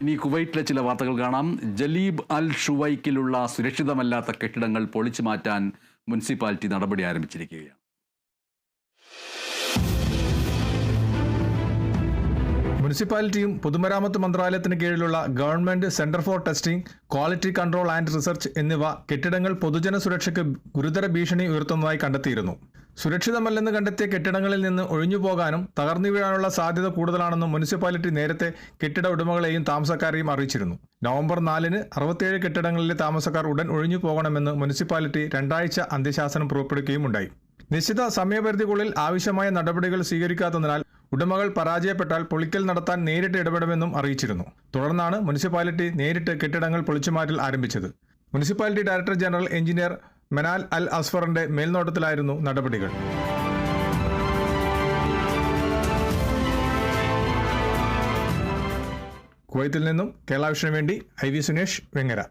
ഇനി കുവൈറ്റിലെ ചില വാർത്തകൾ കാണാം. ജലീബ് അൽ ഷുവൈക്കിലുള്ള സുരക്ഷിതമല്ലാത്ത കെട്ടിടങ്ങൾ പൊളിച്ചു മാറ്റാൻ മുനിസിപ്പാലിറ്റി നടപടി ആരംഭിച്ചിരിക്കുകയാണ്. മുനിസിപ്പാലിറ്റിയും പൊതുമരാമത്ത് മന്ത്രാലയത്തിന് കീഴിലുള്ള government centre for testing, quality control and research എന്നിവ കെട്ടിടങ്ങൾ പൊതുജന സുരക്ഷയ്ക്ക് ഗുരുതര ഭീഷണി ഉയർത്തുന്നതായി കണ്ടെത്തിയിരുന്നു. സുരക്ഷിതമല്ലെന്ന് കണ്ടെത്തിയ കെട്ടിടങ്ങളിൽ നിന്ന് ഒഴിഞ്ഞുപോകാനും തകർന്നു വീഴാനുള്ള സാധ്യത കൂടുതലാണെന്നും മുനിസിപ്പാലിറ്റി നേരത്തെ കെട്ടിട ഉടമകളെയും താമസക്കാരെയും അറിയിച്ചിരുന്നു. നവംബർ 4-ന് 67 കെട്ടിടങ്ങളിലെ താമസക്കാർ ഉടൻ ഒഴിഞ്ഞു പോകണമെന്ന് മുനിസിപ്പാലിറ്റി 2 ആഴ്ച അന്ത്യശാസനം പുറപ്പെടുവിക്കുകയുമുണ്ടായി. നിശ്ചിത സമയപരിധിക്കുള്ളിൽ ആവശ്യമായ നടപടികൾ സ്വീകരിക്കാത്തതിനാൽ ഉടമകൾ പരാജയപ്പെട്ടാൽ പൊളിക്കൽ നടത്താൻ നേരിട്ട് ഇടപെടുമെന്നും അറിയിച്ചിരുന്നു. തുടർന്നാണ് മുനിസിപ്പാലിറ്റി നേരിട്ട് കെട്ടിടങ്ങൾ പൊളിച്ചുമാറ്റൽ ആരംഭിച്ചത്. മുനിസിപ്പാലിറ്റി ഡയറക്ടർ ജനറൽ എഞ്ചിനീയർ മെനാൽ അൽ അസ്ഫറിന്റെ മേൽനോട്ടത്തിലായിരുന്നു നടപടികൾ. കുവൈത്തിൽ നിന്നും കേരള വിഷന് വേണ്ടി IV സുനേഷ്, വെങ്ങര.